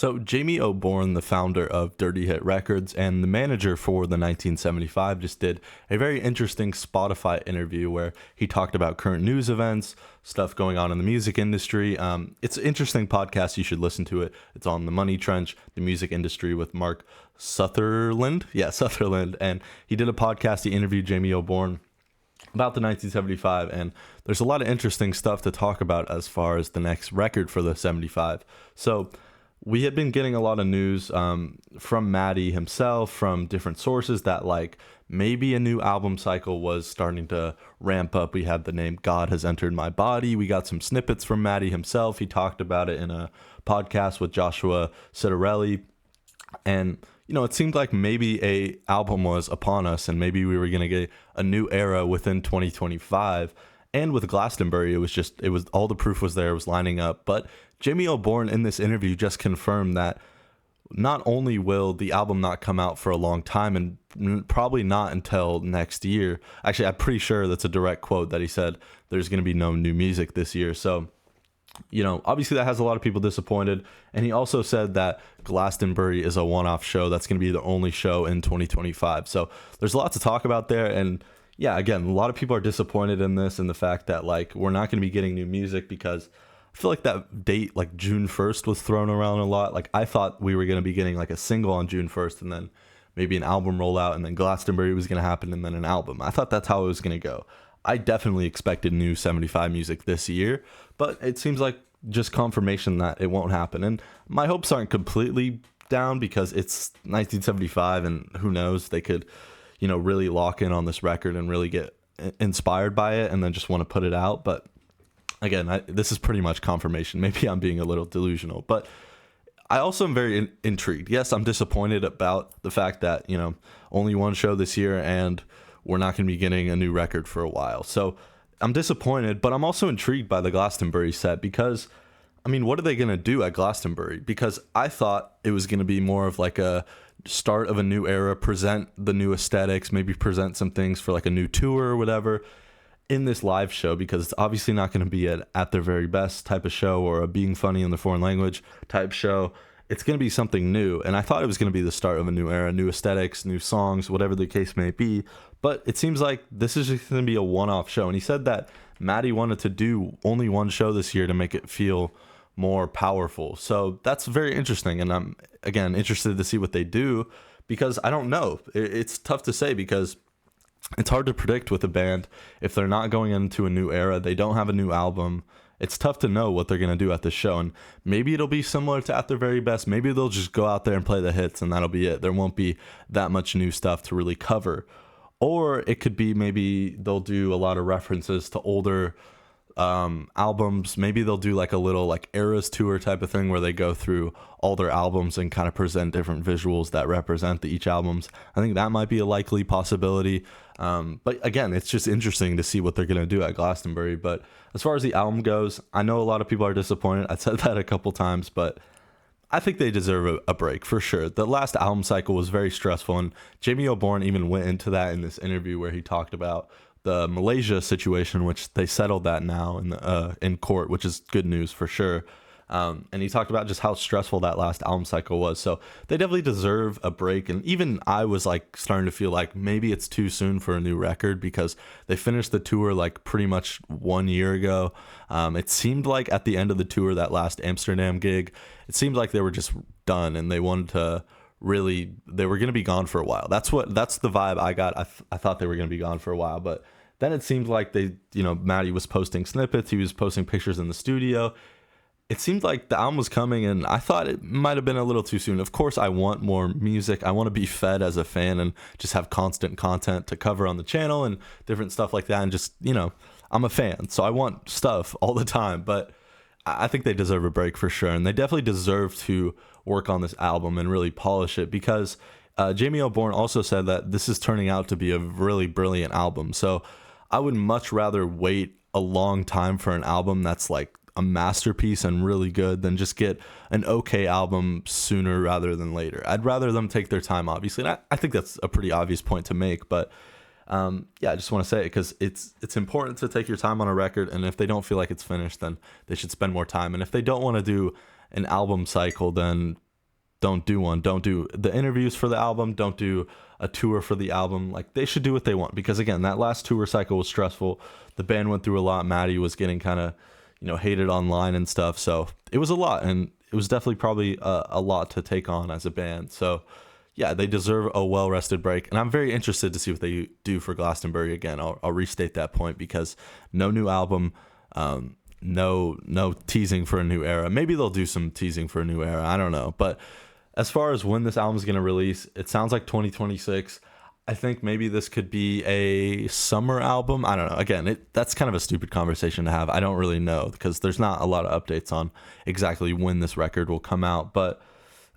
So, Jamie Oborne, the founder of Dirty Hit Records and the manager for the 1975, just did a very interesting Spotify interview where he talked about current news events, stuff going on in the music industry. It's an interesting podcast. You should listen to it. It's on the Money Trench, the music industry with Mark Sutherland. Yeah, Sutherland. And he did a podcast. He interviewed Jamie Oborne about the 1975, and there's a lot of interesting stuff to talk about as far as the next record for the 75. So, we had been getting a lot of news from Maddie himself, from different sources, that like maybe a new album cycle was starting to ramp up. We had the name God Has Entered My Body. We got some snippets from Maddie himself. He talked about it in a podcast with Joshua Citarelli. And, it seemed like maybe a album was upon us, and maybe we were going to get a new era within 2025. And with Glastonbury, it was all the proof was there, it was lining up. But Jamie Oborne in this interview just confirmed that not only will the album not come out for a long time, and probably not until next year. Actually, I'm pretty sure that's a direct quote that he said there's going to be no new music this year. So, obviously that has a lot of people disappointed. And he also said that Glastonbury is a one-off show. That's going to be the only show in 2025. So there's a lot to talk about there. And yeah, again, a lot of people are disappointed in this and the fact that like we're not going to be getting new music, because I feel like that date, like June 1st, was thrown around a lot. Like I thought we were going to be getting like a single on June 1st and then maybe an album rollout, and then Glastonbury was going to happen and then an album. I thought that's how it was going to go. I definitely expected new 75 music this year, but it seems like just confirmation that it won't happen. And my hopes aren't completely down, because it's 1975 and who knows, they could really lock in on this record and really get inspired by it and then just want to put it out. But again, this is pretty much confirmation. Maybe I'm being a little delusional, but I also am very intrigued. Yes, I'm disappointed about the fact that, only one show this year and we're not going to be getting a new record for a while. So I'm disappointed, but I'm also intrigued by the Glastonbury set, because what are they going to do at Glastonbury? Because I thought it was going to be more of like a start of a new era, present the new aesthetics, maybe present some things for like a new tour or whatever in this live show, because it's obviously not going to be at their very best type of show or a being funny in the foreign language type show. It's going to be something new. And I thought it was going to be the start of a new era, new aesthetics, new songs, whatever the case may be. But it seems like this is just going to be a one-off show. And he said that Maddie wanted to do only one show this year to make it feel more powerful. So that's very interesting. And I'm, again, interested to see what they do, because I don't know. It's tough to say, because it's hard to predict with a band. If they're not going into a new era, they don't have a new album, it's tough to know what they're going to do at the show. And maybe it'll be similar to At Their Very Best. Maybe they'll just go out there and play the hits and that'll be it. There won't be that much new stuff to really cover. Or it could be maybe they'll do a lot of references to older albums. Maybe they'll do like a little like eras tour type of thing where they go through all their albums and kind of present different visuals that represent each albums. I think that might be a likely possibility. But again, it's just interesting to see what they're going to do at Glastonbury. But as far as the album goes, I know a lot of people are disappointed. I said that a couple times, but I think they deserve a break for sure. The last album cycle was very stressful, and Jamie Oborne even went into that in this interview where he talked about the Malaysia situation, which they settled that now in court, which is good news for sure. And he talked about just how stressful that last album cycle was. So they definitely deserve a break. And even I was like starting to feel like maybe it's too soon for a new record, because they finished the tour like pretty much 1 year ago. It seemed like at the end of the tour, that last Amsterdam gig, it seemed like they were just done and they wanted to they were going to be gone for a while. That's the vibe I got. I thought they were going to be gone for a while, but then it seemed like Maddie was posting snippets. He was posting pictures in the studio. It seemed like the album was coming, and I thought it might have been a little too soon. Of course, I want more music. I want to be fed as a fan and just have constant content to cover on the channel and different stuff like that. And just, I'm a fan, so I want stuff all the time. But I think they deserve a break for sure. And they definitely deserve to work on this album and really polish it, because Jamie Oborne also said that this is turning out to be a really brilliant album. So I would much rather wait a long time for an album that's like a masterpiece and really good than just get an okay album sooner rather than later. I'd rather them take their time, obviously. And I think that's a pretty obvious point to make, but I just want to say it because it's important to take your time on a record, and if they don't feel like it's finished, then they should spend more time. And if they don't want to do an album cycle, then don't do one. Don't do the interviews for the album. Don't do a tour for the album. Like, they should do what they want, because again, that last tour cycle was stressful. The band went through a lot. Maddie was getting kind of, hated online and stuff. So it was a lot, and it was definitely probably a lot to take on as a band. So yeah, they deserve a well-rested break, and I'm very interested to see what they do for Glastonbury again. I'll restate that point, because no new album, no teasing for a new era. Maybe they'll do some teasing for a new era. I don't know. But as far as when this album is going to release, it sounds like 2026. I think maybe this could be a summer album. I don't know. Again, that's kind of a stupid conversation to have. I don't really know, because there's not a lot of updates on exactly when this record will come out. But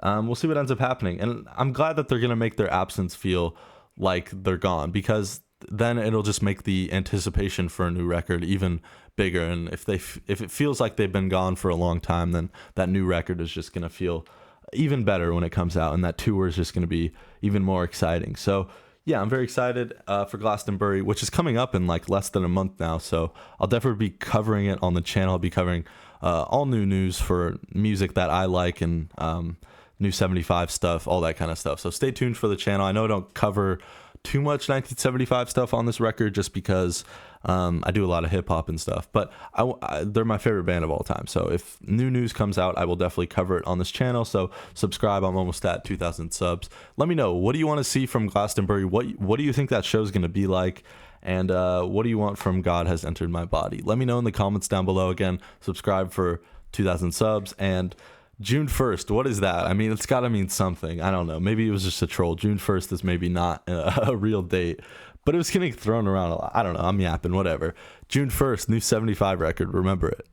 we'll see what ends up happening. And I'm glad that they're going to make their absence feel like they're gone, because then it'll just make the anticipation for a new record even bigger. And if it feels like they've been gone for a long time, then that new record is just going to feel even better when it comes out, and that tour is just going to be even more exciting. So yeah, I'm very excited for Glastonbury, which is coming up in like less than a month now. So I'll definitely be covering it on the channel. I'll be covering all new news for music that I like, and new 75 stuff, all that kind of stuff. So stay tuned for the channel. I know I don't cover too much 1975 stuff on this record, just because I do a lot of hip hop and stuff, but they're my favorite band of all time. So if new news comes out, I will definitely cover it on this channel. So subscribe. I'm almost at 2,000 subs. Let me know, what do you want to see from Glastonbury? What do you think that show is going to be like? And what do you want from God Has Entered My Body? Let me know in the comments down below. Again, subscribe for 2,000 subs. And June 1st, what is that? I mean, it's got to mean something. I don't know. Maybe it was just a troll. June 1st is maybe not a real date, but it was getting thrown around a lot. I don't know. I'm yapping, whatever. June 1st, new 75 record. Remember it.